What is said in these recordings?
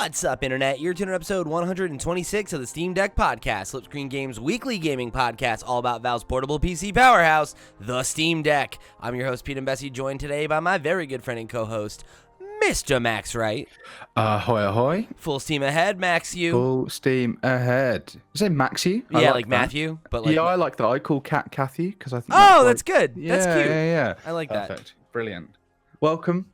What's up, Internet? You're tuning in episode 126 of the Steam Deck Podcast, Slipscreen Games' weekly gaming podcast, all about Valve's portable PC powerhouse, the Steam Deck. I'm your host, Pete and Bessie, joined today by my very good friend and co-host, Mr. Max Wright. Ahoy, ahoy. Full steam ahead, Max you. Full steam ahead. You say Max you? Yeah, like Matthew. But like, yeah, I like that. I call Cat Kathy because I think. That's good. Yeah, that's cute. Yeah. I like Perfect. that. Brilliant. Welcome.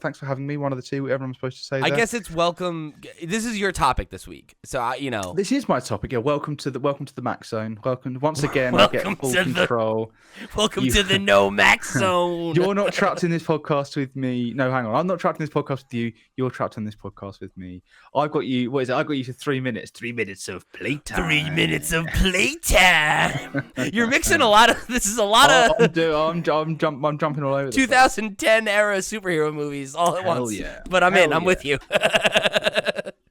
Thanks for having me. One of the two, whatever I'm supposed to say. I guess it's welcome. This is your topic this week, so this is my topic. Yeah, welcome to the Max Zone. Welcome once again. I get full control. Welcome to the No Max Zone. You're not trapped in this podcast with me. No, hang on. I'm not trapped in this podcast with you. You're trapped in this podcast with me. I've got you. What is it? I got you for 3 minutes. 3 minutes of playtime. 3 minutes of playtime. You're mixing a lot of. This is a lot of. I'm jumping all over. 2010 era superhero movies all at once. Yeah. But I'm with you.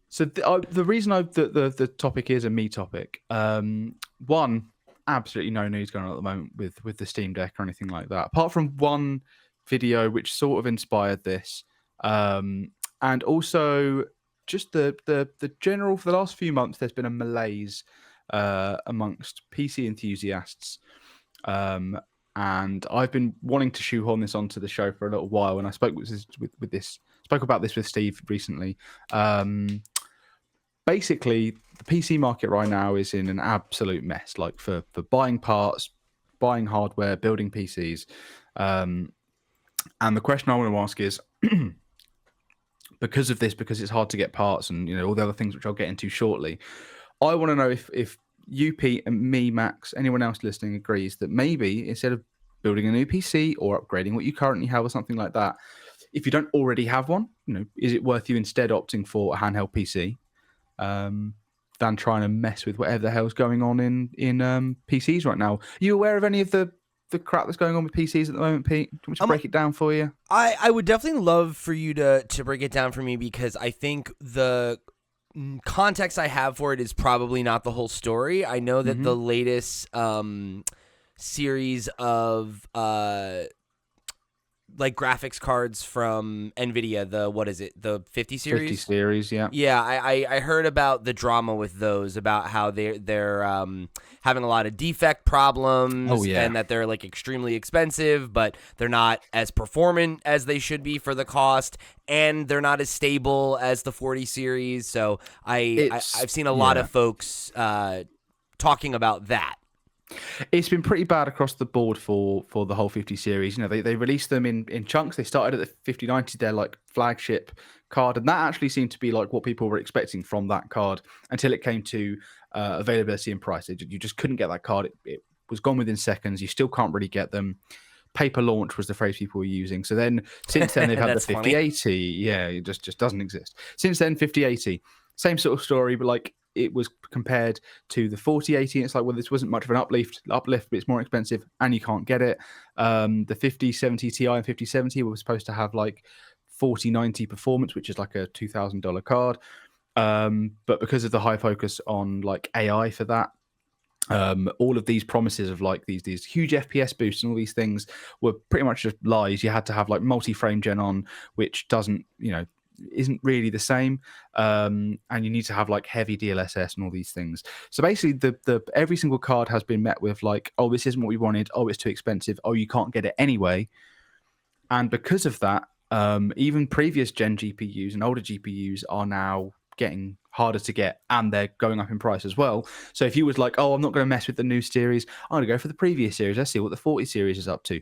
So the reason the topic is a me topic. One, absolutely no news going on at the moment with the Steam Deck or anything like that. Apart from one video which sort of inspired this, and also just the general for the last few months, there's been a malaise amongst PC enthusiasts. And I've been wanting to shoehorn this onto the show for a little while, and I spoke about this with Steve recently. Basically, the PC market right now is in an absolute mess. Like for buying parts, buying hardware, building PCs, and the question I want to ask is, because of this, because it's hard to get parts, and all the other things which I'll get into shortly, I want to know if you, Pete, and me, Max, anyone else listening agrees that maybe instead of building a new PC or upgrading what you currently have or something like that, if you don't already have one, is it worth you instead opting for a handheld PC than trying to mess with whatever the hell's going on in PCs right now? Are you aware of any of the crap that's going on with PCs at the moment, Pete? Do you want me to break it down for you? I would definitely love for you to break it down for me, because I think the context I have for it is probably not the whole story. I know that the latest series of like graphics cards from NVIDIA, the 50 series? 50 series, yeah. Yeah, I heard about the drama with those, about how they're having a lot of defect problems. Oh, yeah. And that they're like extremely expensive, but they're not as performant as they should be for the cost, and they're not as stable as the 40 series. So I've seen a lot of folks talking about that. It's been pretty bad across the board for the whole 50 series. They released them in chunks. They started at the 5090, their like flagship card, and that actually seemed to be like what people were expecting from that card until it came to availability and price. You just couldn't get that card. It was gone within seconds. You still can't really get them. Paper launch was the phrase people were using. So then, since then, they've had the 5080. Yeah, it just doesn't exist. Since then, 5080, same sort of story, but like, it was compared to the 4080, and it's like, well, this wasn't much of an uplift, but it's more expensive, and you can't get it. The 5070 Ti and 5070 were supposed to have like 4090 performance, which is like a $2,000 card. But because of the high focus on like AI for that, all of these promises of like these huge FPS boosts and all these things were pretty much just lies. You had to have like multi-frame gen on, which isn't really the same, and you need to have like heavy DLSS and all these things. So basically, the every single card has been met with like, oh, this isn't what we wanted. Oh, it's too expensive. Oh, you can't get it anyway. And because of that, even previous gen GPUs and older GPUs are now getting harder to get, and they're going up in price as well. So if you was like, oh, I'm not going to mess with the new series, I'm going to go for the previous series. Let's see what the 40 series is up to.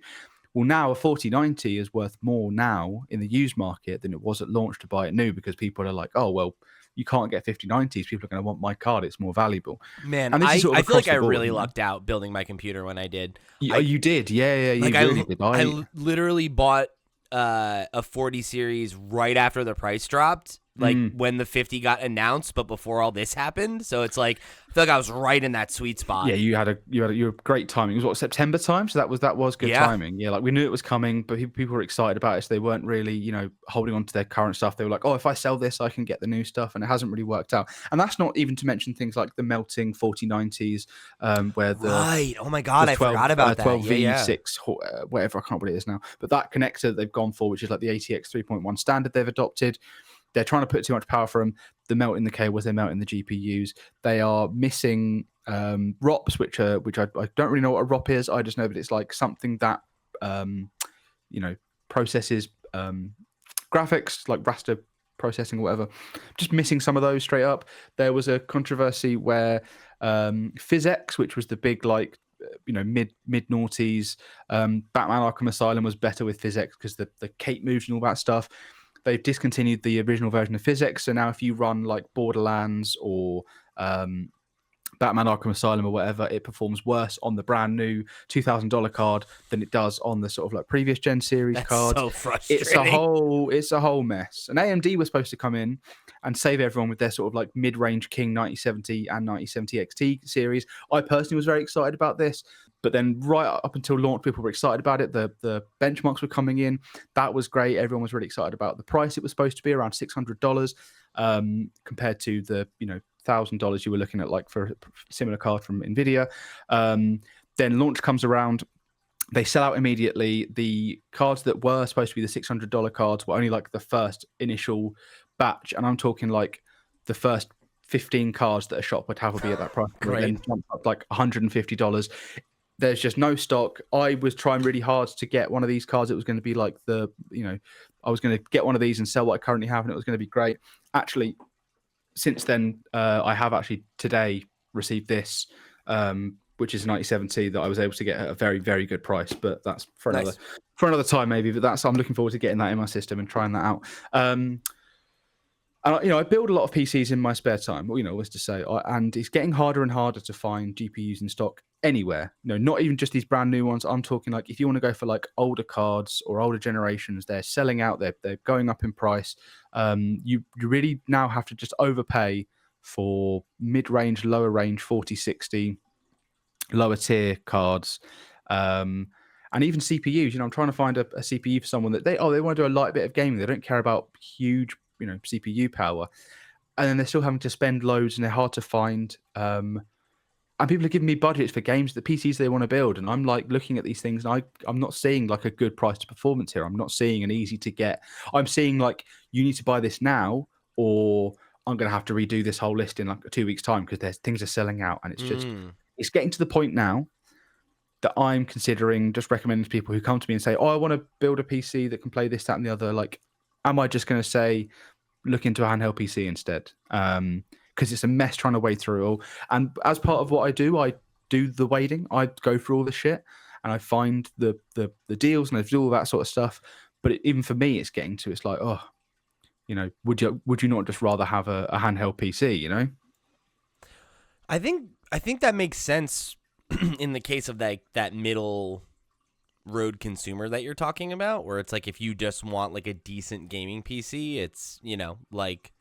Well, now a 4090 is worth more now in the used market than it was at launch to buy it new, because people are like, oh, well, you can't get 5090s. People are going to want my card. It's more valuable. Man, I feel like I really lucked out building my computer when I did. You did? Yeah. You really did. I literally bought a 40 series right after the price dropped, like when the 50 got announced, but before all this happened. So it's like, I feel like I was right in that sweet spot. Yeah, you had great timing. It was September time, so that was good timing. Yeah, like we knew it was coming, but people were excited about it, so they weren't really holding on to their current stuff. They were like, oh, if I sell this, I can get the new stuff, and it hasn't really worked out. And that's not even to mention things like the melting 4090s, where the oh my god, I forgot about that 12V6 whatever, I can't remember what it is now, but that connector they've gone for, which is like the ATX 3.1 standard they've adopted. they're trying to put too much power for them. They're melting the cables, they're melting the GPUs. They are missing ROPs, which I don't really know what a ROP is. I just know that it's like something that processes graphics, like raster processing or whatever. Just missing some of those straight up. There was a controversy where PhysX, which was the big mid noughties, Batman Arkham Asylum was better with PhysX because the cape moves and all that stuff. They've discontinued the original version of PhysX, so now if you run like Borderlands or Batman Arkham Asylum or whatever, it performs worse on the brand new $2,000 card than it does on the sort of like previous gen series cards. So frustrating. It's a whole mess. And AMD was supposed to come in and save everyone with their sort of like mid-range King 9070 and 9070 XT series. I personally was very excited about this, but then right up until launch, people were excited about it. The benchmarks were coming in. That was great. Everyone was really excited about the price. It was supposed to be around $600 compared to the $1,000 you were looking at like for a similar card from Nvidia. Then launch comes around, they sell out immediately. The cards that were supposed to be the $600 cards were only like the first initial batch, and I'm talking like the first 15 cards that a shop would have would be at that price. Great. Then jump up like $150. There's just no stock. I was trying really hard to get one of these cards. It was going to be like I was going to get one of these and sell what I currently have, and it was going to be great. Actually, since then, I have actually today received this, which is a 9070 that I was able to get at a very, very good price. But that's for another time maybe. But I'm looking forward to getting that in my system and trying that out. And I build a lot of PCs in my spare time. What's to say, and it's getting harder and harder to find GPUs in stock anywhere. Not even just these brand new ones. I'm talking like if you want to go for like older cards or older generations, they're selling out. They're going up in price. You really now have to just overpay for mid-range, lower range, 4060, lower tier cards. And even CPUs. I'm trying to find a CPU for someone that they want to do a light bit of gaming. They don't care about huge CPU power, and then they're still having to spend loads, and they're hard to find. And people are giving me budgets for games, the PCs they want to build, and I'm like looking at these things, and I'm not seeing like a good price to performance here. I'm not seeing an easy to get. I'm seeing like you need to buy this now, or I'm going to have to redo this whole list in like 2 weeks' time because things are selling out, and it's just it's getting to the point now that I'm considering just recommending to people who come to me and say, "Oh, I want to build a PC that can play this, that, and the other." Like, am I just going to say, look into a handheld PC instead? Because it's a mess trying to wade through it all. And as part of what I do the wading. I go through all the shit and I find the deals and I do all that sort of stuff. But even for me, it's getting to, it's like, would you not just rather have a handheld PC? I think that makes sense in the case of that middle road consumer that you're talking about, where it's like if you just want like a decent gaming PC, it's like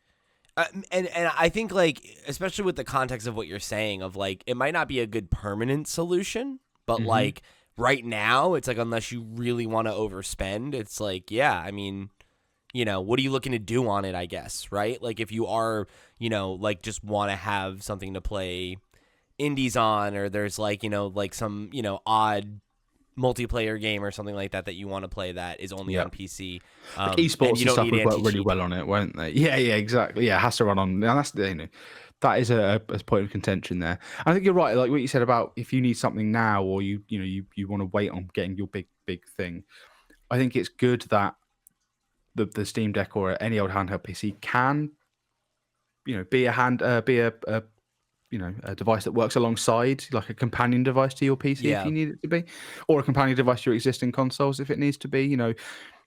and I think like especially with the context of what you're saying of like it might not be a good permanent solution, but like right now it's like unless you really want to overspend, it's like I mean what are you looking to do on it, I guess, right? Like if you are like just want to have something to play indies on, or there's like like some odd multiplayer game or something like that you want to play that is only on PC. Like esports and stuff would work really well on it, won't they? Yeah, exactly. Yeah, it has to run on. And that's that is a point of contention there. I think you're right. Like what you said about if you need something now, or you want to wait on getting your big thing. I think it's good that the Steam Deck or any old handheld PC can be a device that works alongside, like a companion device to your PC if you need it to be, or a companion device to your existing consoles if it needs to be.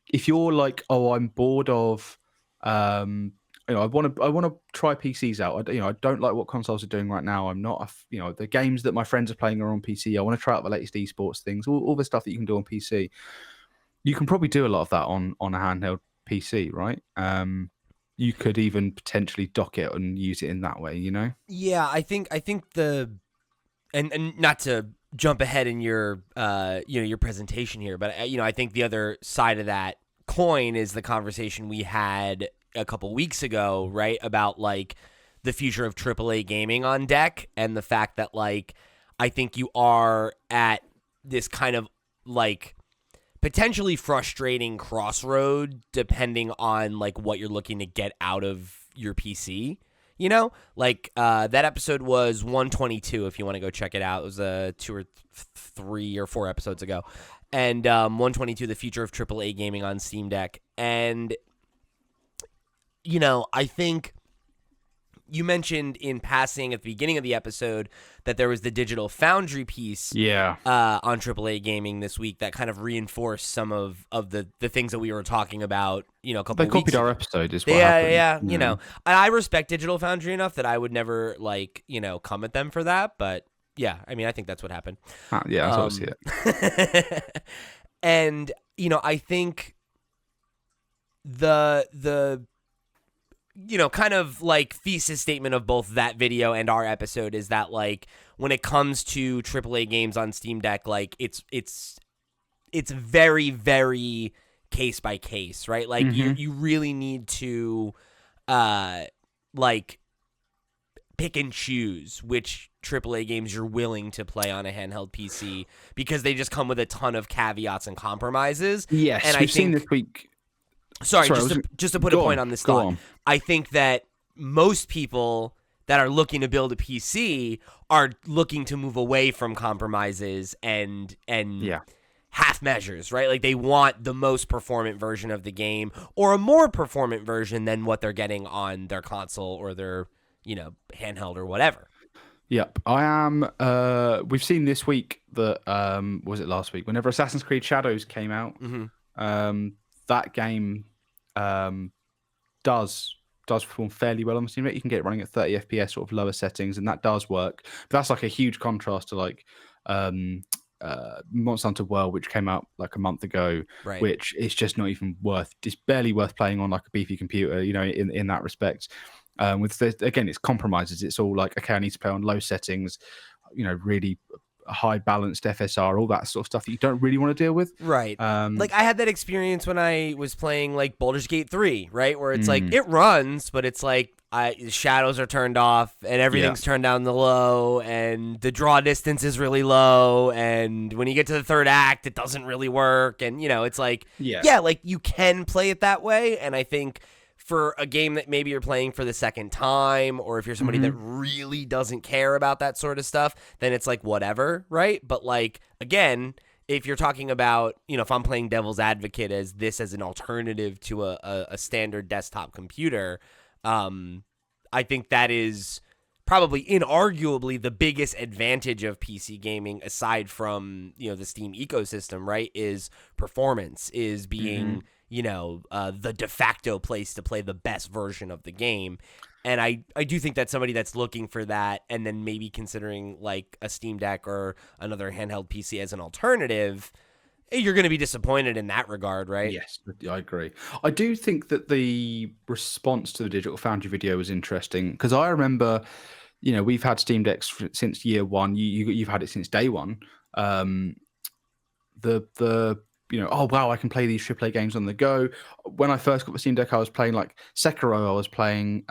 If you're like, oh, I'm bored of, I want to try PCs out. I don't like what consoles are doing right now. I'm not, the games that my friends are playing are on PC. I want to try out the latest esports things, all the stuff that you can do on PC. You can probably do a lot of that on a handheld PC, right? You could even potentially dock it and use it in that way, Yeah, I think and not to jump ahead in your your presentation here, but I think the other side of that coin is the conversation we had a couple weeks ago, right, about like the future of AAA gaming on deck, and the fact that like I think you are at this kind of like potentially frustrating crossroad depending on like what you're looking to get out of your PC. You know, like that episode was 122. If you want to go check it out, it was 2 or 3 or 4 episodes ago, and 122, the future of AAA gaming on Steam Deck. And you know, I think you mentioned in passing at the beginning of the episode that there was the Digital Foundry piece on AAA gaming this week that kind of reinforced some of the things that we were talking about, you know, a couple They of weeks copied our ago. episode is what happened. Yeah. You know, I respect Digital Foundry enough that I would never, like, you know, come at them for that. But, yeah, I mean, I think that's what happened. Yeah, that's how I see it. And, you know, I think the you know, kind of like thesis statement of both that video and our episode is that, like, when it comes to AAA games on Steam Deck, like, it's very, very case by case, right? Like, you really need to, like, pick and choose which AAA games you're willing to play on a handheld PC because they just come with a ton of caveats and compromises. Yes, and we've seen this week. Sorry, just to put a point on this thought. On. I think that most people that are looking to build a PC are looking to move away from compromises and half measures, right? Like they want the most performant version of the game or a more performant version than what they're getting on their console or their, you know, handheld or whatever. Yep, I am. We've seen this week that was it last week? Whenever Assassin's Creed Shadows came out, that game does perform fairly well on the Steam Deck. You can get it running at 30 FPS, sort of lower settings, and that does work. But that's like a huge contrast to like Monster Hunter World, which came out like a month ago, right, which is just not even worth. It's barely worth playing on like a beefy computer, you know, in that respect. Again, it's compromises. It's all like, okay, I need to play on low settings, you know, really high balanced FSR, all that sort of stuff that you don't really want to deal with. Right. Like I had that experience when I was playing like Baldur's Gate 3, right? Where it's like it runs, but it's like shadows are turned off and everything's turned down the low and the draw distance is really low. And when you get to the third act, it doesn't really work. And, you know, it's like, like you can play it that way. And I think for a game that maybe you're playing for the second time, or if you're somebody that really doesn't care about that sort of stuff, then it's like whatever, right? But like, again, if you're talking about, you know, if I'm playing devil's advocate as this as an alternative to a standard desktop computer, I think that is probably inarguably the biggest advantage of PC gaming aside from, you know, the Steam ecosystem, right? Is performance, is being you know, the de facto place to play the best version of the game. And I do think that somebody that's looking for that and then maybe considering like a Steam Deck or another handheld PC as an alternative, you're going to be disappointed in that regard, right? Yes, I agree. I do think that the response to the Digital Foundry video was interesting because I remember, you know, we've had Steam Decks since year one. You've had it since day one. You know, oh wow, I can play these AAA games on the go. When I first got the Steam Deck, I was playing like Sekiro. I was playing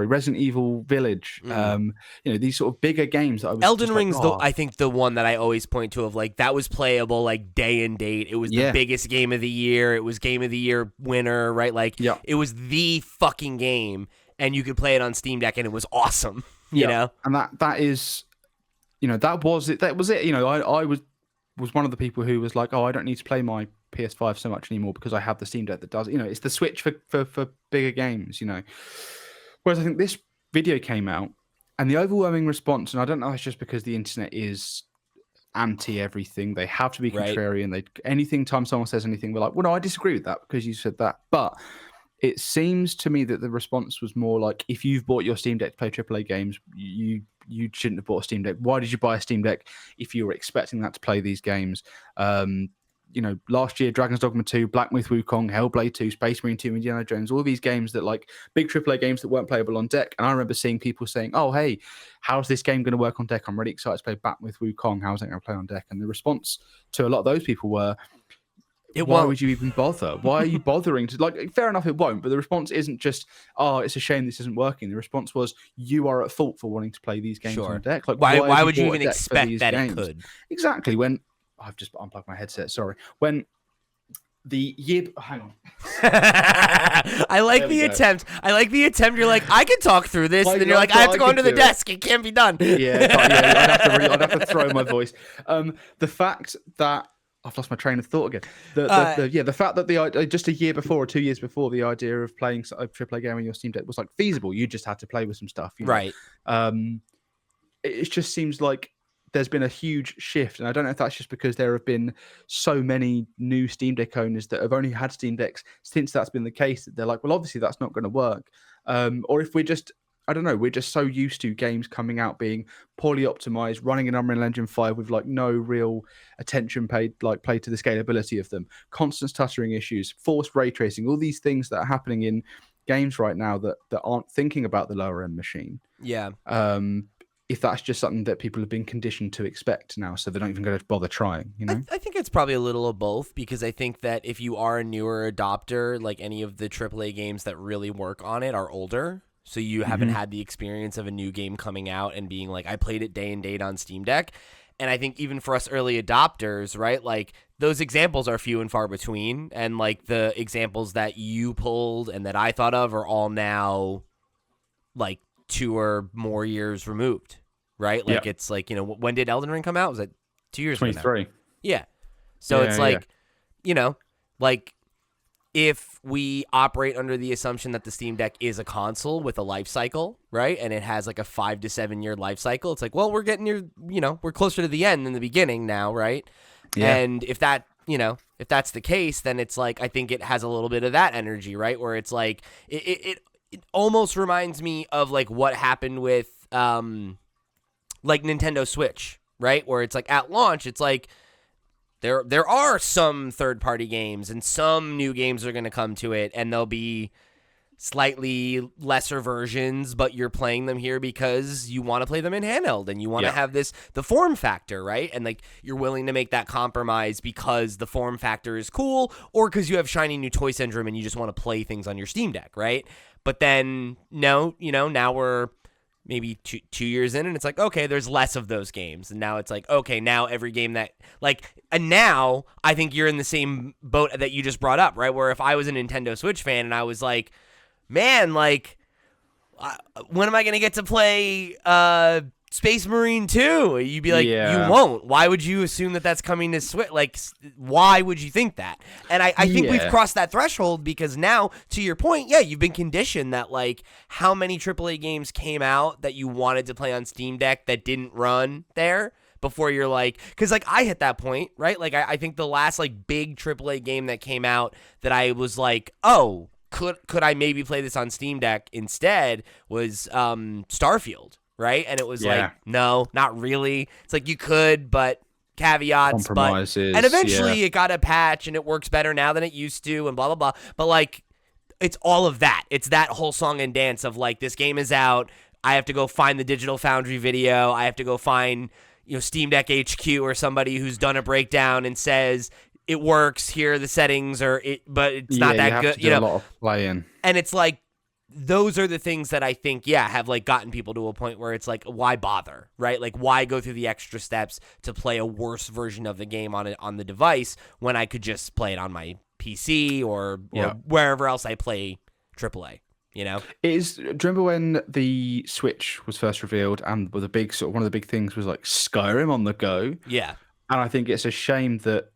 Resident Evil Village. You know, these sort of bigger games that I was. Elden Ring's I think the one that I always point to of like that was playable like day and date. It was the biggest game of the year. It was game of the year winner, right? Like it was the fucking game, and you could play it on Steam Deck, and it was awesome. You know, and that is. You know, that was it. You know, I was one of the people who was like, oh, I don't need to play my PS5 so much anymore because I have the Steam Deck that does. You know, it's the Switch for bigger games. You know, whereas I think this video came out and the overwhelming response, and I don't know, it's just because the internet is anti everything. They have to be contrarian. Right. Time someone says anything, we're like, well, no, I disagree with that because you said that. But it seems to me that the response was more like, if you've bought your Steam Deck to play AAA games, you shouldn't have bought a Steam Deck. Why did you buy a Steam Deck if you were expecting that to play these games? You know, last year, Dragon's Dogma 2, Black Myth Wukong, Hellblade 2, Space Marine 2, Indiana Jones, all these games that like big AAA games that weren't playable on deck. And I remember seeing people saying, oh, hey, how's this game going to work on deck? I'm really excited to play Black Myth Wukong. How's it going to play on deck? And the response to a lot of those people were, why would you even bother? Why are you bothering to, like, fair enough, it won't, but the response isn't just, oh, it's a shame this isn't working. The response was, you are at fault for wanting to play these games on a deck. Like, why have would you bought a even deck for expect these that games? it could? Exactly. When I've just unplugged my headset, sorry. When the year, hang on. I like the attempt. I like the attempt. You're like, I can talk through this, and then you're like, I have to go under the desk. It can't be done. I'd have to throw my voice. The fact that I've lost my train of thought again. The fact that just a year before or 2 years before, the idea of playing a AAA game on your Steam Deck was like feasible. You just had to play with some stuff, you know? Right? It just seems like there's been a huge shift, and I don't know if that's just because there have been so many new Steam Deck owners that have only had Steam Decks since that's been the case, that they're like, well, obviously that's not going to work, or if we're just, I don't know, we're just so used to games coming out being poorly optimized, running in Unreal Engine 5 with like no real attention paid to the scalability of them, constant stuttering issues, forced ray tracing, all these things that are happening in games right now that aren't thinking about the lower end machine. Yeah. If that's just something that people have been conditioned to expect now, so they don't even go to bother trying, you know? I think it's probably a little of both, because I think that if you are a newer adopter, like any of the AAA games that really work on it are older. So you haven't had the experience of a new game coming out and being like, I played it day and date on Steam Deck. And I think even for us early adopters, right, like those examples are few and far between. And like the examples that you pulled and that I thought of are all now like 2 or more years removed, right? Like it's like, you know, when did Elden Ring come out? Was it 2 years ago? 23. Yeah. So it's like, you know, like if we operate under the assumption that the Steam Deck is a console with a life cycle, right? And it has like a 5 to 7 year life cycle. It's like, well, we're getting near, you know, we're closer to the end than the beginning now, right? Yeah. And if that, you know, if that's the case, then it's like, I think it has a little bit of that energy, right? Where it's like, it almost reminds me of like what happened with like Nintendo Switch, right? Where it's like at launch, it's like there are some third-party games and some new games are going to come to it, and they'll be slightly lesser versions, but you're playing them here because you want to play them in handheld and you want to have the form factor, right? And like you're willing to make that compromise because the form factor is cool, or because you have shiny new toy syndrome and you just want to play things on your Steam Deck, right? But then no, you know, now we're maybe two years in, and it's like, okay, there's less of those games. And now it's like, okay, now every game that, like, and now I think you're in the same boat that you just brought up, right? Where if I was a Nintendo Switch fan and I was like, man, like, when am I going to get to play Space Marine 2? You'd be like, you won't. Why would you assume that that's coming to Switch? Like, why would you think that? And I think we've crossed that threshold because now, to your point, you've been conditioned that, like, how many AAA games came out that you wanted to play on Steam Deck that didn't run there before you're like, because, like, I hit that point, right? Like, I think the last, like, big AAA game that came out that I was like, oh, could I maybe play this on Steam Deck instead was Starfield. Right? And it was like, no, not really. It's like you could, but caveats. And eventually it got a patch and it works better now than it used to and blah, blah, blah. But like, it's all of that. It's that whole song and dance of like, this game is out. I have to go find the Digital Foundry video. I have to go find, you know, Steam Deck HQ or somebody who's done a breakdown and says it works. Here are the settings, but it's not that good. You know, a lot of play-in. And it's like, those are the things that I think, have like gotten people to a point where it's like, why bother, right? Like, why go through the extra steps to play a worse version of the game on the device when I could just play it on my PC or wherever else I play AAA, you know? Do you remember when the Switch was first revealed and one of the big things was like Skyrim on the go? Yeah. And I think it's a shame that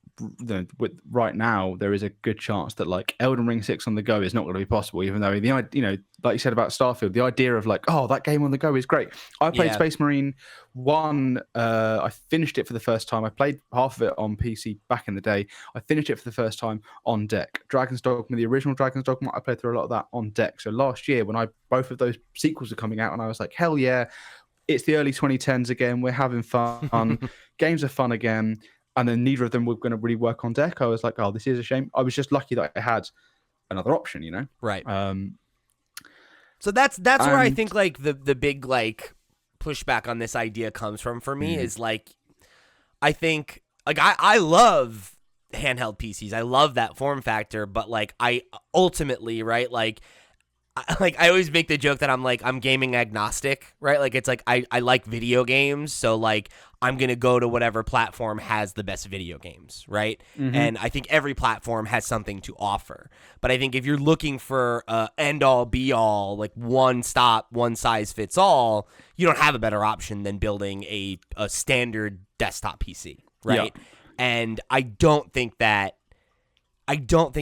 right now there is a good chance that like Elden Ring 6 on the go is not going to be possible, even though like you said about Starfield, the idea of like, oh, that game on the go is great. I played Space Marine 1. I finished it for the first time. I played half of it on PC back in the day. I finished it for the first time on deck. Dragon's Dogma, the original Dragon's Dogma, I played through a lot of that on deck. So last year when both of those sequels are coming out, and I was like, hell yeah, it's the early 2010s again. We're having fun. Games are fun again. And then neither of them were going to really work on deck. I was like, oh, this is a shame. I was just lucky that I had another option, you know? Right. So that's where I think like the big like pushback on this idea comes from for me is like, I think like I love handheld PCs. I love that form factor, but like I ultimately, right, like I always make the joke that I'm gaming agnostic, right? Like it's like I like video games, so like I'm gonna go to whatever platform has the best video games, right? And I think every platform has something to offer. But I think if you're looking for end all be all, like one stop, one size fits all, you don't have a better option than building a standard desktop PC, right? Yeah. And I don't think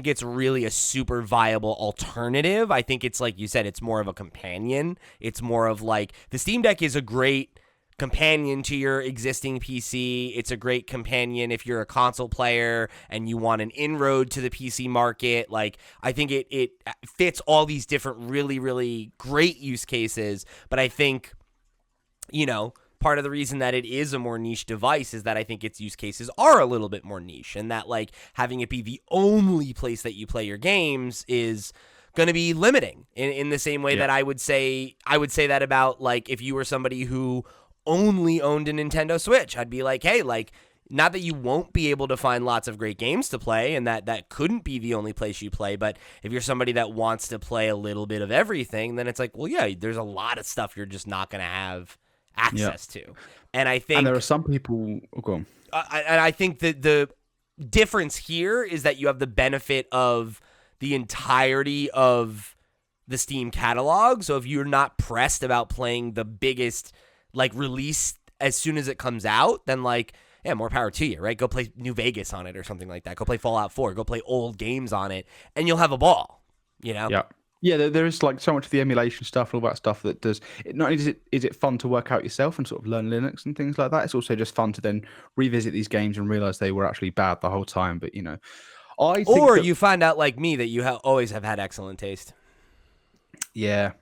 it's really a super viable alternative. I think it's like you said, it's more of a companion. It's more of like the Steam Deck is a great companion to your existing PC. It's a great companion if you're a console player and you want an inroad to the PC market. Like I think it fits all these different really, really great use cases. But I think, part of the reason that it is a more niche device is that I think its use cases are a little bit more niche, and that like having it be the only place that you play your games is going to be limiting in the same way that I would say that about like if you were somebody who only owned a Nintendo Switch. I'd be like, hey, like not that you won't be able to find lots of great games to play and that couldn't be the only place you play, but if you're somebody that wants to play a little bit of everything, then it's like, well, yeah, there's a lot of stuff you're just not going to have access to. And I think, and there are some people, go on. And I think that the difference here is that you have the benefit of the entirety of the Steam catalog. So if you're not pressed about playing the biggest like release as soon as it comes out, then like, yeah, more power to you, right? Go play New Vegas on it or something like that. Go play Fallout 4, go play old games on it, and you'll have a ball, Yeah, there is like so much of the emulation stuff, all that stuff that does. Not only is it fun to work out yourself and sort of learn Linux and things like that, it's also just fun to then revisit these games and realize they were actually bad the whole time. But I think or you find out like me that you always have had excellent taste. Yeah.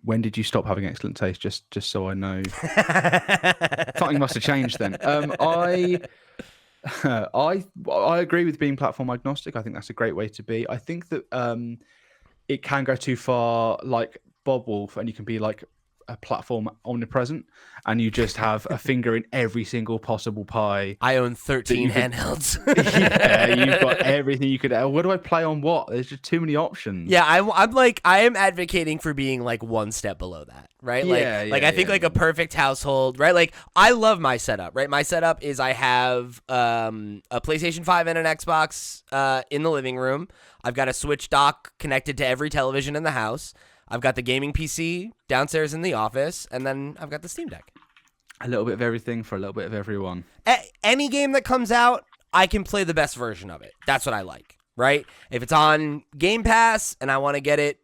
When did you stop having excellent taste? Just so I know, something must have changed then. I agree with being platform agnostic. I think that's a great way to be. I think that it can go too far, like Bob Wolf, and you can be like a platform omnipresent, and you just have a finger in every single possible pie. I own 13 handhelds. Yeah, you've got everything you could. What do I play on what? There's just too many options. Yeah, I'm like I am advocating for being like one step below that, right? I think like a perfect household, right? Like I love my setup, right? My setup is I have a PlayStation 5 and an Xbox in the living room. I've got a Switch dock connected to every television in the house. I've got the gaming PC downstairs in the office, and then I've got the Steam Deck. A little bit of everything for a little bit of everyone. Any game that comes out, I can play the best version of it. That's what I like, right? If it's on Game Pass and I want to get it,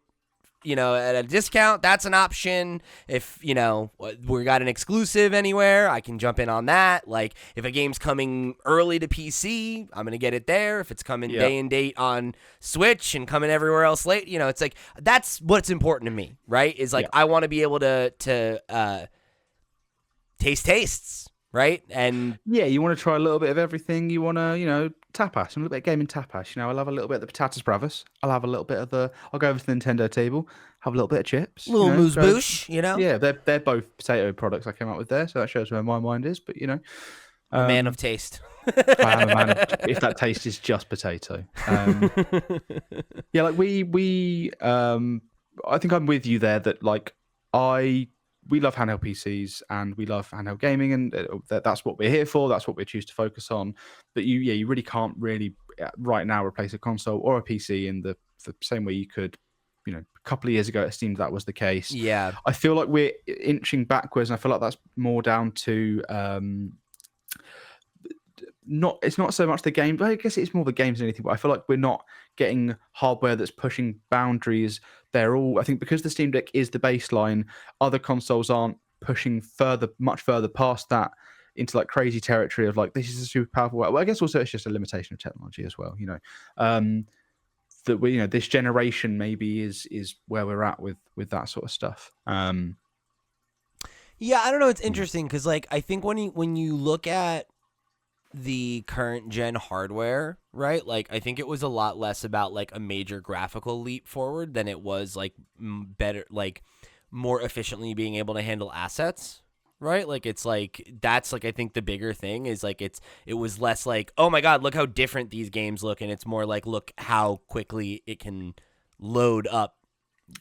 at a discount, that's an option. If, we got an exclusive anywhere, I can jump in on that. Like, if a game's coming early to PC, I'm going to get it there. If it's coming day and date on Switch and coming everywhere else late, it's like, that's what's important to me, right? Is like, I want to be able to taste tastes, right? And yeah, you want to try a little bit of everything. You want to, tapas, a little bit of gaming tapas. I love a little bit of the patatas bravas. I'll have a little bit of I'll go over to the Nintendo table, have a little bit of chips. Little moose boosh, Yeah, they're both potato products I came up with there, so that shows where my mind is. But a man of taste. I am a man of, if that taste is just potato. Yeah, like we I think I'm with you there that like we love handheld PCs and we love handheld gaming, and that's what we're here for. That's what we choose to focus on. But you really can't right now replace a console or a PC in the same way you could, a couple of years ago. It seemed that was the case. Yeah, I feel like we're inching backwards, and I feel like that's more down to it's not so much the game, but I guess it's more the games than anything. But I feel like we're not getting hardware that's pushing boundaries. I think because the Steam Deck is the baseline, other consoles aren't pushing much further past that into like crazy territory of like, this is a super powerful. Well, I guess also it's just a limitation of technology as well. That we, this generation maybe is where we're at with that sort of stuff. Yeah, I don't know. It's interesting because like I think when you look at the current gen hardware, right? Like I think it was a lot less about like a major graphical leap forward than it was like better, like more efficiently being able to handle assets, right? Like it's like that's like I think the bigger thing is like it was less like, oh my god, look how different these games look, and it's more like, look how quickly it can load up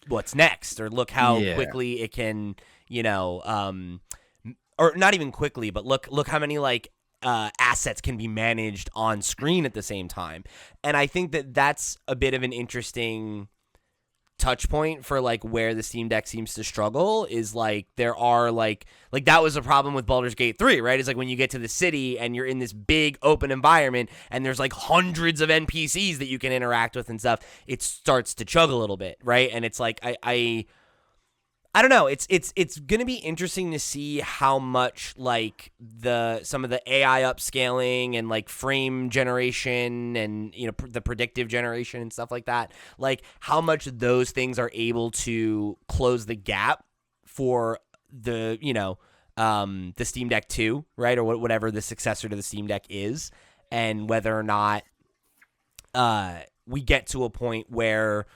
what's next, or look how Yeah. quickly it can, or not even quickly, but look how many like assets can be managed on screen at the same time. And I think that that's a bit of an interesting touch point for like where the Steam Deck seems to struggle, is like there are like that was a problem with Baldur's Gate 3, right? It's like when you get to the city and you're in this big open environment and there's like hundreds of NPCs that you can interact with and stuff, it starts to chug a little bit, right? And it's like I don't know. It's gonna be interesting to see how much like some of the AI upscaling and like frame generation and the predictive generation and stuff like that, like how much those things are able to close the gap for the the Steam Deck 2, right, or whatever the successor to the Steam Deck is, and whether or not we get to a point where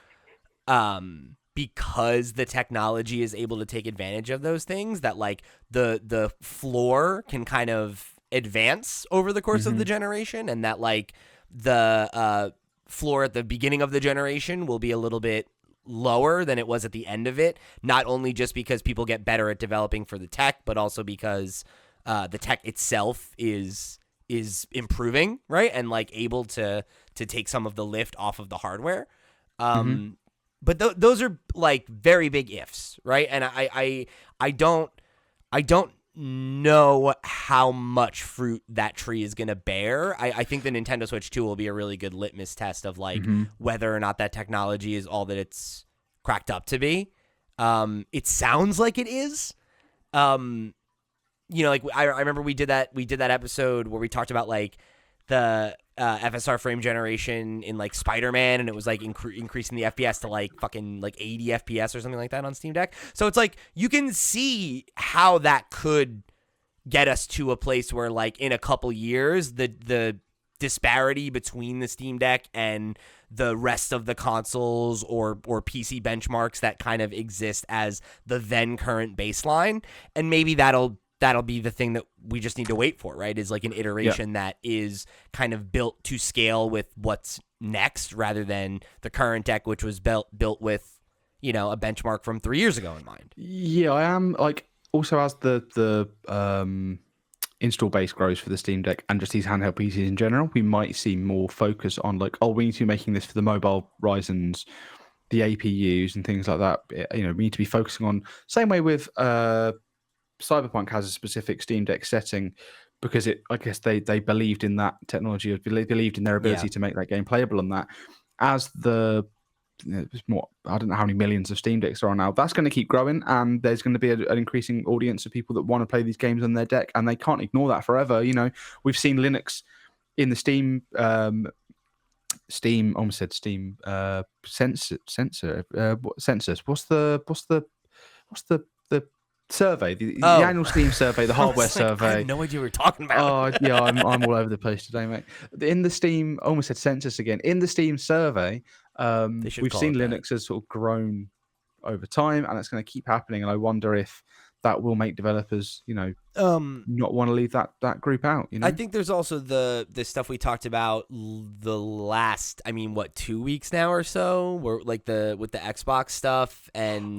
because the technology is able to take advantage of those things, that like the floor can kind of advance over the course of the generation, and that like the floor at the beginning of the generation will be a little bit lower than it was at the end of it, not only just because people get better at developing for the tech, but also because the tech itself is improving, right, and like able to take some of the lift off of the hardware. But those are like very big ifs, right? And I don't know how much fruit that tree is going to bear. I think the Nintendo Switch 2 will be a really good litmus test of like whether or not that technology is all that it's cracked up to be. It sounds like it is. Like I remember we did that episode where we talked about like the FSR frame generation in like Spider-Man, and it was like increasing the FPS to like fucking like 80 FPS or something like that on Steam Deck. So it's like you can see how that could get us to a place where like in a couple years the disparity between the Steam Deck and the rest of the consoles or PC benchmarks that kind of exist as the then current baseline, and maybe that'll be the thing that we just need to wait for, right? Is like an iteration that is kind of built to scale with what's next, rather than the current deck, which was built with, a benchmark from 3 years ago in mind. Yeah, I am like also as the install base grows for the Steam Deck and just these handheld PCs in general, we might see more focus on like, we need to be making this for the mobile Ryzens, the APUs and things like that. We need to be focusing on, same way with Cyberpunk has a specific Steam Deck setting because I guess they believed in that technology, they believed in their ability to make that game playable on that. As there's more, I don't know how many millions of Steam Decks are on now. That's going to keep growing, and there's going to be an increasing audience of people that want to play these games on their deck, and they can't ignore that forever. We've seen Linux in the Steam almost said Steam sensors. What's the survey, the annual Steam survey, the hardware survey. I have no idea what you're talking about. Oh yeah, I'm all over the place today, mate. In the Steam, almost said census again. In the Steam survey, we've seen Linux has sort of grown over time, and it's going to keep happening. And I wonder if that will make developers, not want to leave that group out. I think there's also the stuff we talked about the last, 2 weeks now or so, where like with the Xbox stuff and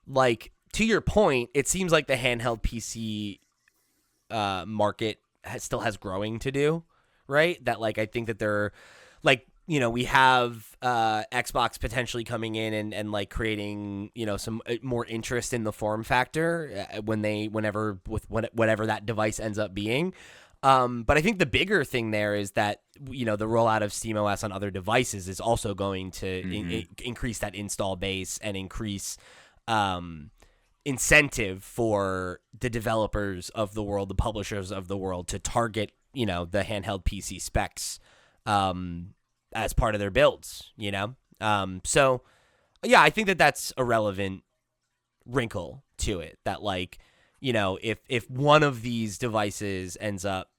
like to your point, it seems like the handheld PC market still has growing to do, right? That like I think that they're like, we have Xbox potentially coming in and like creating, some more interest in the form factor whenever that device ends up being. But I think the bigger thing there is that, the rollout of SteamOS on other devices is also going to increase that install base and increase incentive for the developers of the world, the publishers of the world, to target, the handheld PC specs as part of their builds, So, yeah, I think that's a relevant wrinkle to it, that like, if one of these devices ends up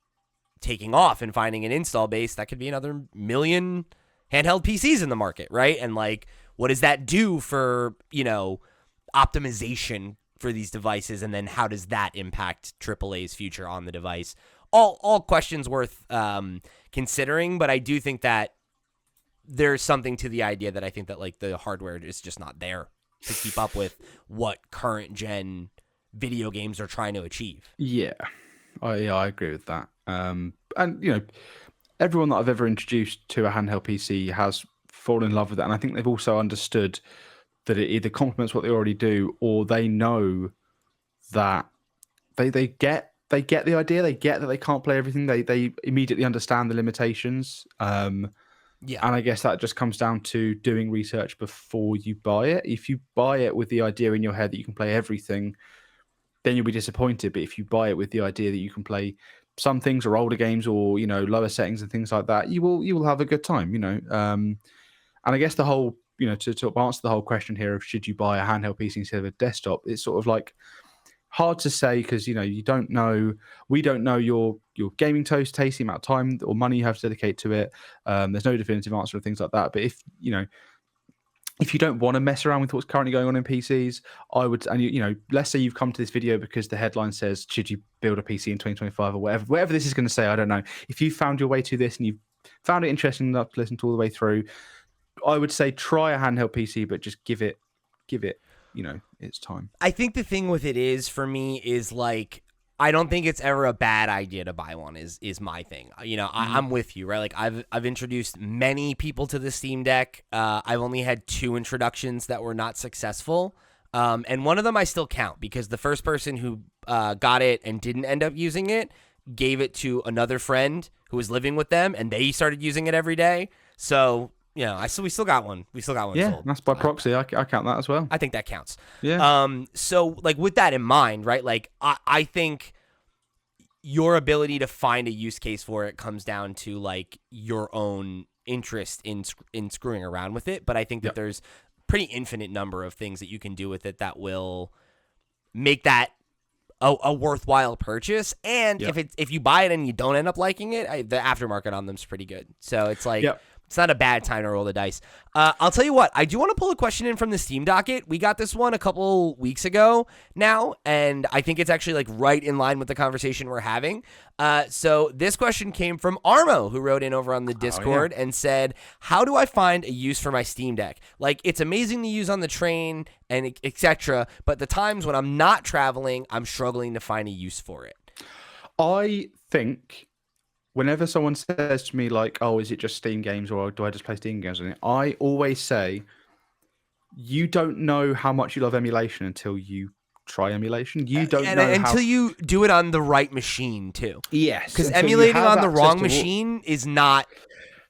taking off and finding an install base, that could be another million handheld PCs in the market, right? And like, what does that do for, optimization for these devices, and then how does that impact AAA's future on the device? All questions worth considering, but I do think that there's something to the idea that I think that like the hardware is just not there to keep up with what current gen video games are trying to achieve. Yeah, I agree with that. And everyone that I've ever introduced to a handheld PC has fallen in love with it, and I think they've also understood that it either complements what they already do, or they know that they get the idea. They get that they can't play everything. They immediately understand the limitations. Yeah. And I guess that just comes down to doing research before you buy it. If you buy it with the idea in your head that you can play everything, then you'll be disappointed. But if you buy it with the idea that you can play some things or older games or lower settings and things like that, you will have a good time. And I guess the whole to answer the whole question here of should you buy a handheld PC instead of a desktop, it's sort of like hard to say because you don't know. We don't know your gaming taste, the amount of time or money you have to dedicate to it. There's no definitive answer and things like that. But if you don't want to mess around with what's currently going on in PCs, I would, and let's say you've come to this video because the headline says, should you build a PC in 2025 or whatever this is going to say, I don't know. If you found your way to this and you found it interesting enough to listen to all the way through, I would say try a handheld PC, but just give it, its time. I think the thing with it is, for me, is like, I don't think it's ever a bad idea to buy one is my thing. I'm with you, right? Like I've introduced many people to the Steam Deck. I've only had 2 introductions that were not successful. And one of them I still count because the first person who got it and didn't end up using it gave it to another friend who was living with them, and they started using it every day. So, we still got one. We still got one. Yeah, sold. that's by proxy. I count that as well. I think that counts. Yeah. So like with that in mind, right? Like I think your ability to find a use case for it comes down to like your own interest in screwing around with it. But I think that there's pretty infinite number of things that you can do with it that will make that a worthwhile purchase. And if you buy it and you don't end up liking it, the aftermarket on them is pretty good. So it's like, it's not a bad time to roll the dice. I'll tell you what, I do want to pull a question in from the Steam docket. We got this one a couple weeks ago now, and I think it's actually like right in line with the conversation we're having. So this question came from Armo, who wrote in over on the Discord and said, how do I find a use for my Steam Deck? Like, it's amazing to use on the train and etc., but the times when I'm not traveling, I'm struggling to find a use for it. I think whenever someone says to me like, oh, is it just Steam games or do I just play Steam games on it? I always say, you don't know how much you love emulation until you try emulation. You don't know until you do it on the right machine too. Yes. Because emulating on the wrong machine is not,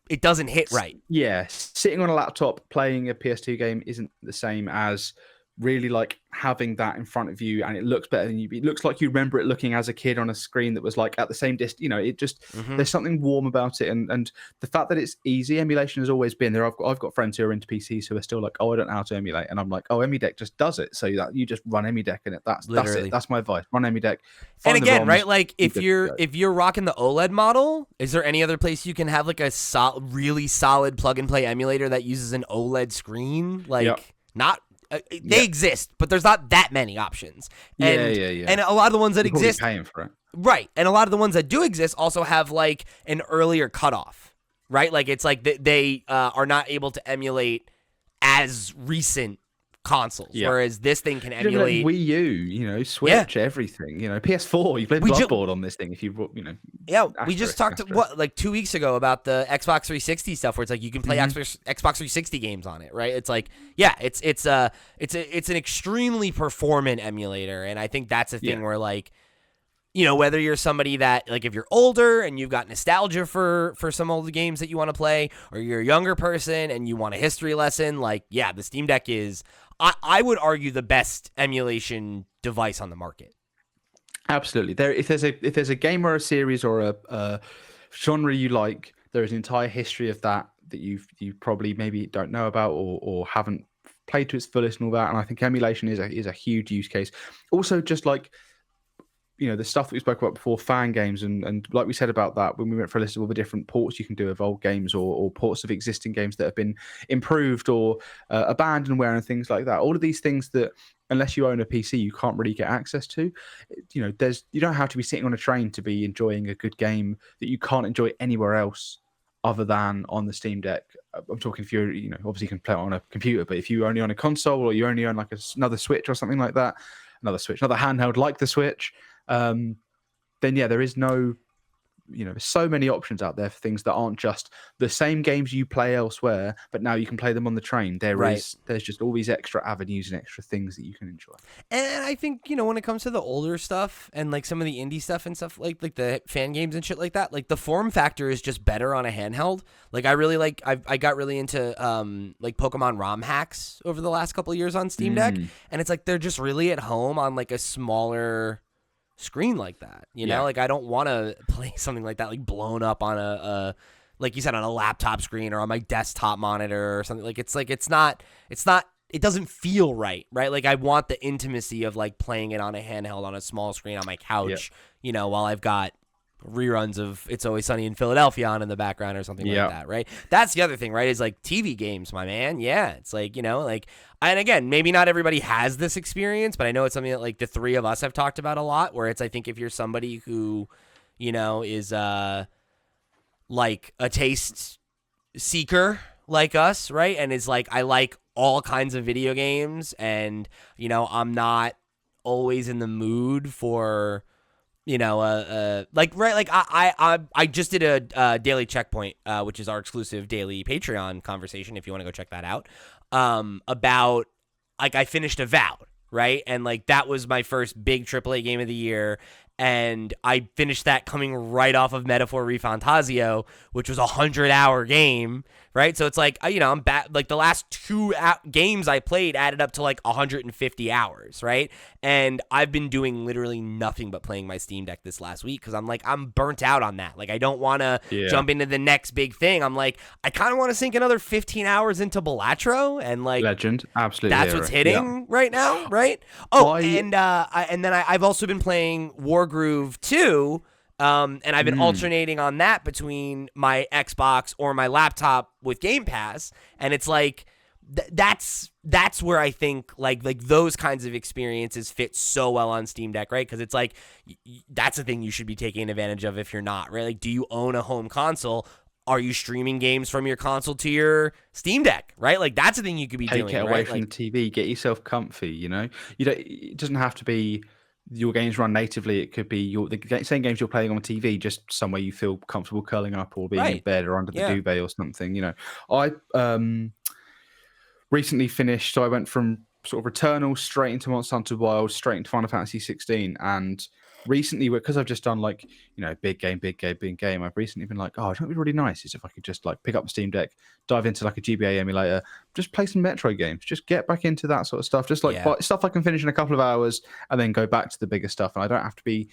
it doesn't hit right. Yeah. Sitting on a laptop playing a PS2 game isn't the same as really like having that in front of you, and it looks better than you. It looks like you remember it looking as a kid on a screen that was like at the same distance. It just there's something warm about it, and the fact that it's easy. Emulation has always been there. I've got friends who are into PCs who are still like, oh, I don't know how to emulate, and I'm like, oh, EmuDeck just does it. So that you just run EmuDeck, and that's it. That's my advice. Run EmuDeck. And again, right? Like if you're rocking the OLED model, is there any other place you can have like a really solid plug and play emulator that uses an OLED screen? Like not. They exist, but there's not that many options. And, and a lot of the ones that exist, paying for it. Right. And a lot of the ones that do exist also have like an earlier cutoff, right? Like it's like they are not able to emulate as recent consoles, whereas this thing can emulate Wii U, Switch, everything, PS4. You played Bloodborne on this thing. If you, we just talked like 2 weeks ago about the Xbox 360 stuff, where it's like you can play Xbox 360 games on it, right? It's like, it's an extremely performant emulator, and I think that's a thing where like, whether you're somebody that like if you're older and you've got nostalgia for some old games that you want to play, or you're a younger person and you want a history lesson, like the Steam Deck is, I would argue, the best emulation device on the market. Absolutely. If there's a game or a series or a genre you like, there is an entire history of that you probably maybe don't know about or haven't played to its fullest and all that. And I think emulation is a huge use case. Also, just like the stuff that we spoke about before, fan games, and like we said about that when we went for a list of all the different ports you can do of old games or ports of existing games that have been improved or abandonware and things like that. All of these things that unless you own a PC, you can't really get access to. You know, you don't have to be sitting on a train to be enjoying a good game that you can't enjoy anywhere else other than on the Steam Deck. I'm talking if you're, obviously you can play it on a computer, but if you only on a console or you only own like another Switch or something like that, another handheld like the Switch, then yeah, there is no, there's so many options out there for things that aren't just the same games you play elsewhere, but now you can play them on the train. There's just all these extra avenues and extra things that you can enjoy. And I think, when it comes to the older stuff and like some of the indie stuff and stuff like the fan games and shit like that, like the form factor is just better on a handheld. Like I really I got really into like Pokemon ROM hacks over the last couple of years on Steam Deck, and it's like they're just really at home on like a smaller screen like that, like I don't want to play something like that like blown up on a like you said, on a laptop screen or on my desktop monitor or something. It's not it doesn't feel right, like I want the intimacy of like playing it on a handheld on a small screen on my couch, while I've got reruns of It's Always Sunny in Philadelphia on in the background or something like that, right? That's the other thing, right? Is like TV games, my man. Yeah, it's like, and again, maybe not everybody has this experience, but I know it's something that like the three of us have talked about a lot, where it's, I think if you're somebody who, is like a taste seeker like us, right? And is like, I like all kinds of video games, and, I'm not always in the mood for, I just did a daily checkpoint, which is our exclusive daily Patreon conversation. If you want to go check that out, about like I finished Avowed, right? And like that was my first big AAA game of the year. And I finished that coming right off of Metaphor ReFantasio, which was a 100-hour game, right? So it's like, I'm back. Like the last two games I played added up to like 150 hours, right? And I've been doing literally nothing but playing my Steam Deck this last week because I'm burnt out on that. Like I don't want to jump into the next big thing. I'm like, I kind of want to sink another 15 hours into Balatro, and like Legend, absolutely. That's what's hitting right now, right? Oh, and then I've also been playing Wargroove 2, and I've been alternating on that between my Xbox or my laptop with Game Pass, and it's like that's where I think like those kinds of experiences fit so well on Steam Deck, right? Because it's like that's the thing you should be taking advantage of if you're not, right? Like, do you own a home console? Are you streaming games from your console to your Steam Deck, right? Like that's the thing you could be doing. Take it away from the TV. Get yourself comfy. You don't. It doesn't have to be your games run natively. It could be the same games you're playing on TV, just somewhere you feel comfortable curling up or being in bed or under the duvet or something. I recently finished. So I went from sort of Returnal straight into Monster Hunter Wilds, straight into Final Fantasy 16, and recently, because I've just done like, big game, I've recently been like, it'd be really nice is if I could just like pick up the Steam Deck, dive into like a GBA emulator, just play some Metroid games, just get back into that sort of stuff, just like stuff I can finish in a couple of hours and then go back to the bigger stuff. And I don't have to be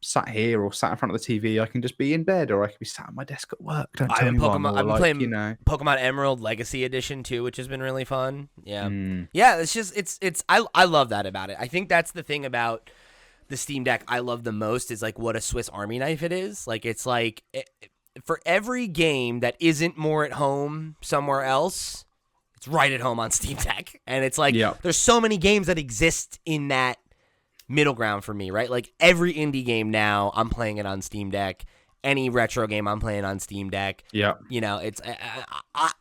sat here or sat in front of the TV. I can just be in bed, or I can be sat at my desk at work. Don't tell anyone. I've been playing Pokemon Emerald Legacy Edition too, which has been really fun. Yeah, it's just I love that about it. I think that's the thing about the Steam Deck I love the most is like what a Swiss Army knife it is. Like it's like for every game that isn't more at home somewhere else, it's right at home on Steam Deck. And it's like there's so many games that exist in that middle ground for me, right? Like every indie game now, I'm playing it on Steam Deck. Any retro game I'm playing on Steam Deck. Yeah, it's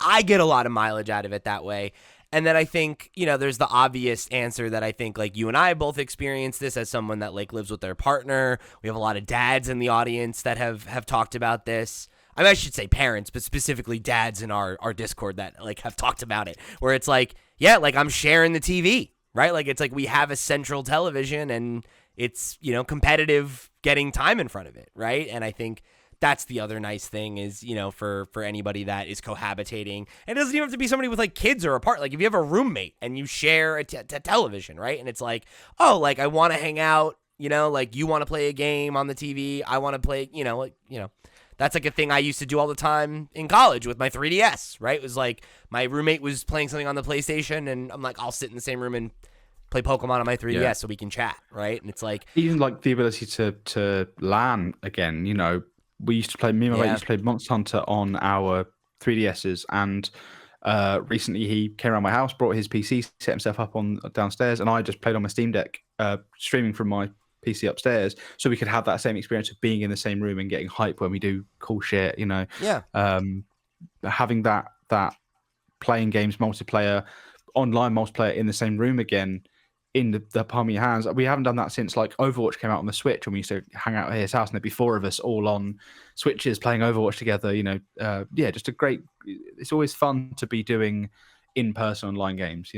I get a lot of mileage out of it that way. And then I think, there's the obvious answer that I think like you and I both experienced this as someone that like lives with their partner. We have a lot of dads in the audience that have talked about this. I mean, I should say parents, but specifically dads in our Discord that like have talked about it, where it's like, like I'm sharing the TV, right? Like it's like we have a central television and it's, competitive getting time in front of it, right? And I think that's the other nice thing is, for anybody that is cohabitating, and it doesn't even have to be somebody with like kids or apart. Like if you have a roommate and you share a television, right? And it's like, oh, like I want to hang out, like you want to play a game on the TV. I want to play, that's like a thing I used to do all the time in college with my 3DS, right? It was like my roommate was playing something on the PlayStation and I'm like, I'll sit in the same room and play Pokemon on my 3DS so we can chat, right? And it's like even like the ability to LAN again, we used to play, me and my mate used to play Monster Hunter on our 3DSs, and Recently, he came around my house, brought his PC, set himself up on downstairs, and I just played on my Steam Deck, streaming from my PC upstairs, so we could have that same experience of being in the same room and getting hype when we do cool shit. Yeah. Having that playing games multiplayer, online multiplayer in the same room again, in the palm of your hands. We haven't done that since like Overwatch came out on the Switch, when we used to hang out at his house and there'd be 4 of us all on Switches playing Overwatch together. Just a great. It's always fun to be doing in-person online games,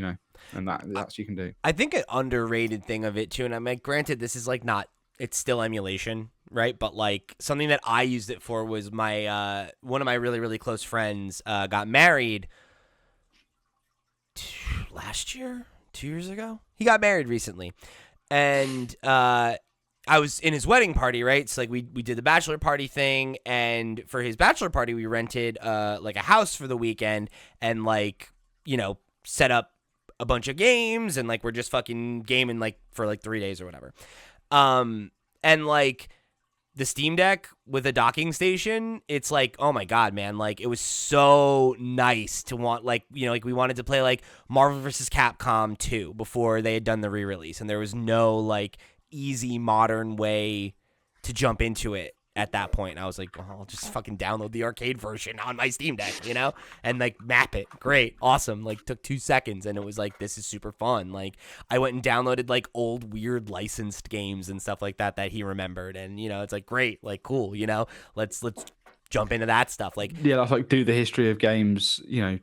and that's you can do. I think an underrated thing of it too, and I'm like, granted, this is like not, it's still emulation, right? But like something that I used it for was my one of my really, really close friends got married last year, 2 years ago. He got married recently, and I was in his wedding party, right? So like we did the bachelor party thing, and for his bachelor party we rented like a house for the weekend, and like set up a bunch of games, and like we're just fucking gaming like for like 3 days or whatever. And like the Steam Deck with a docking station, it's like, oh my God, man. Like it was so nice to want, like, like we wanted to play like Marvel vs. Capcom 2 before they had done the re-release. And there was no like easy modern way to jump into it at that point. And I was like, well, I'll just fucking download the arcade version on my Steam Deck, and like map it. Great. Awesome. Like took 2 seconds, and it was like, this is super fun. Like I went and downloaded like old weird licensed games and stuff like that he remembered. And, it's like, great, like cool, let's jump into that stuff. Like, yeah, that's like do the history of games, because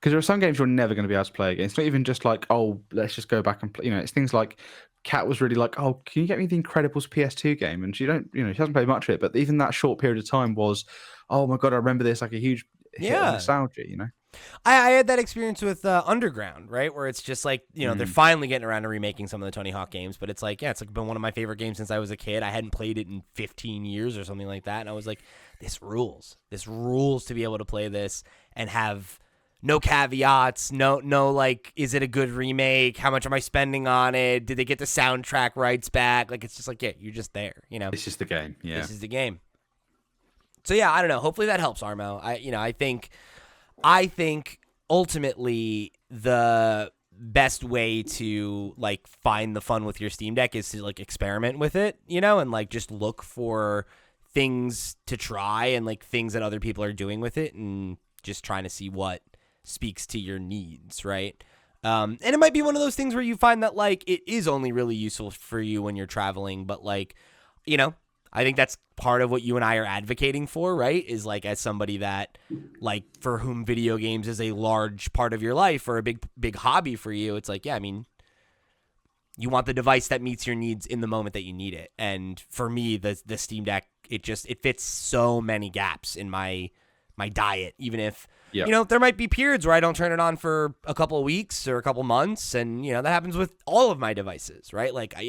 there are some games you're never going to be able to play again. It's not even just like, oh, let's just go back and play. It's things like Kat was really like, oh, can you get me the Incredibles PS2 game? And she hasn't played much of it, but even that short period of time was, oh my God, I remember this, like a huge hit of nostalgia, I had that experience with Underground, right? Where it's just like, they're finally getting around to remaking some of the Tony Hawk games, but it's like, it's like been one of my favorite games since I was a kid. I hadn't played it in 15 years or something like that. And I was like, this rules. This rules to be able to play this and have no caveats, no, like, is it a good remake? How much am I spending on it? Did they get the soundtrack rights back? Like, it's just like, yeah, you're just there, This is the game, yeah. This is the game. So, yeah, I don't know. Hopefully that helps, Armo. I think ultimately the best way to, like, find the fun with your Steam Deck is to, like, experiment with it, and, like, just look for things to try and, like, things that other people are doing with it, and just trying to see what speaks to your needs, right? And it might be one of those things where you find that like it is only really useful for you when you're traveling, but like, I think that's part of what you and I are advocating for, right? Is like, as somebody that like for whom video games is a large part of your life or a big hobby for you, it's like, yeah, I mean, you want the device that meets your needs in the moment that you need it. And for me, the Steam Deck, it fits so many gaps in my diet, even if there might be periods where I don't turn it on for a couple of weeks or a couple months, and that happens with all of my devices, right? Like I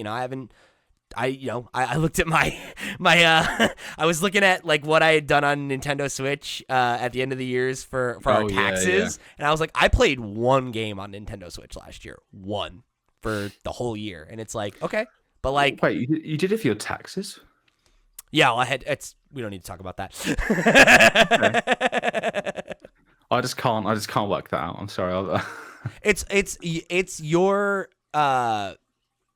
looked at my I was looking at like what I had done on Nintendo Switch at the end of the years for our taxes, and I was like, I played 1 game on Nintendo Switch last year, 1 for the whole year, and it's like, okay, but like, wait, you did it for your taxes? Yeah, well, we don't need to talk about that. Okay. I just can't work that out. I'm sorry. It's your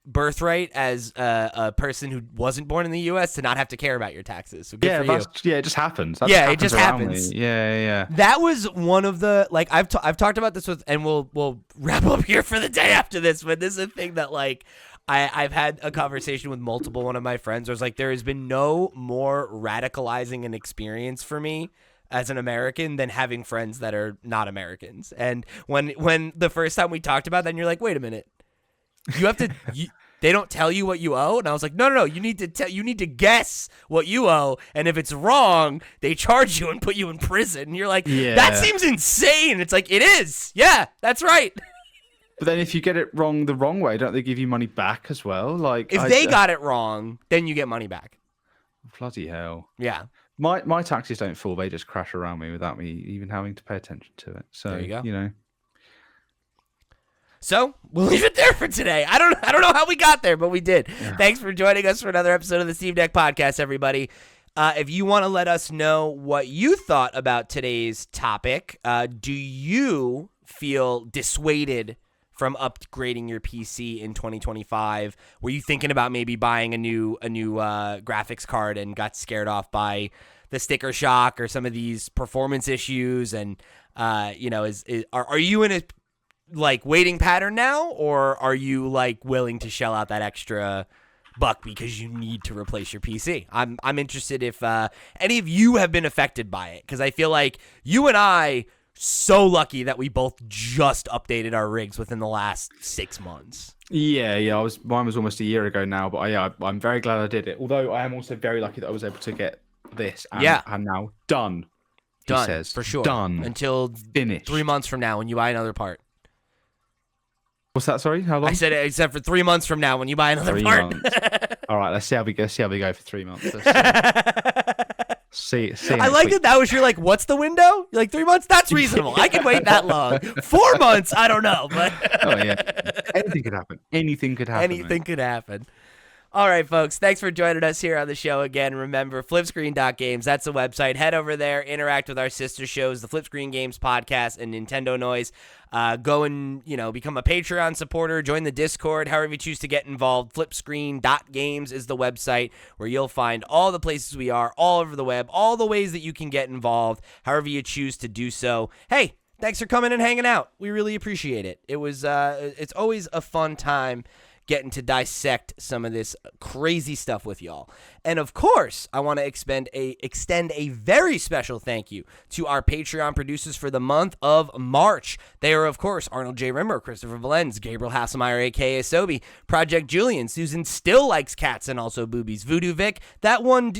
birthright as a person who wasn't born in the U.S. to not have to care about your taxes. So good for you. Yeah, it just happens. It just happens. Yeah. That was one of the, like, I've talked about this with, and we'll wrap up here for the day after this, but this is a thing that like I've had a conversation with one of my friends where it's like, there has been no more radicalizing an experience for me as an American than having friends that are not Americans. And when the first time we talked about that, and you're like, wait a minute, you have to, they don't tell you what you owe? And I was like, no, you need to guess what you owe. And if it's wrong, they charge you and put you in prison. And you're like, that seems insane. It's like, it is. Yeah, that's right. But then if you get it wrong the wrong way, don't they give you money back as well? Like, if they got it wrong, then you get money back. Bloody hell. Yeah. My taxes don't fall. They just crash around me without me even having to pay attention to it. So, there you go. So we'll leave it there for today. I don't know how we got there, but we did. Yeah. Thanks for joining us for another episode of the Steam Deck Podcast, everybody. If you want to let us know what you thought about today's topic, do you feel dissuaded from upgrading your PC in 2025? Were you thinking about maybe buying a new graphics card and got scared off by the sticker shock or some of these performance issues? And are you in a like waiting pattern now, or are you like willing to shell out that extra buck because you need to replace your PC? I'm interested if any of you have been affected by it, because I feel like you and I so lucky that we both just updated our rigs within the last 6 months. Yeah. Mine was almost a year ago now, but I'm very glad I did it. Although I am also very lucky that I was able to get this. And I'm now done. He says for sure. Done until finished. 3 months from now when you buy another part. What's that? Sorry, how long? I said except for 3 months from now when you buy another 3 part. months. All right, let's see how we go. See how we go for 3 months. See. I like that was your like, what's the window? You're like 3 months? That's reasonable. I can wait that long. 4 months? I don't know, but oh yeah, anything could happen. Anything could happen. Anything could happen. All right, folks, thanks for joining us here on the show again. Remember, flipscreen.games, that's the website. Head over there, interact with our sister shows, the Flip Screen Games podcast and Nintendo Noise. Go and, become a Patreon supporter, join the Discord, however you choose to get involved. Flipscreen.games is the website where you'll find all the places we are, all over the web, all the ways that you can get involved, however you choose to do so. Hey, thanks for coming and hanging out. We really appreciate it. It's always a fun time getting to dissect some of this crazy stuff with y'all. And of course, I want to extend a very special thank you to our Patreon producers for the month of March. They are, of course, Arnold J. Rimmer, Christopher Valenz, Gabriel Hasselmeyer, a.k.a. Sobe, Project Julian, Susan Still Likes Cats and also Boobies, Voodoo Vic, that one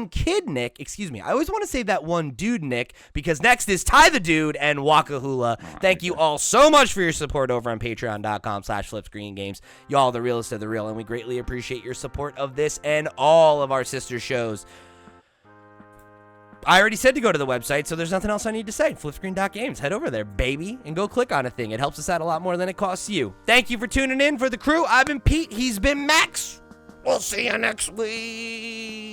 kid Nick, excuse me, I always want to say that one dude Nick, because next is Ty the Dude and Wakahula. Thank you all so much for your support over on patreon.com/flipscreengames. Y'all the realest of the real, and we greatly appreciate your support of this and all of our sister shows. I already said to go to the website, so there's nothing else I need to say. Flipscreen.games. Head over there, baby, and go click on a thing. It helps us out a lot more than it costs you. Thank you for tuning in. For the crew, I've been Pete. He's been Max. We'll see you next week.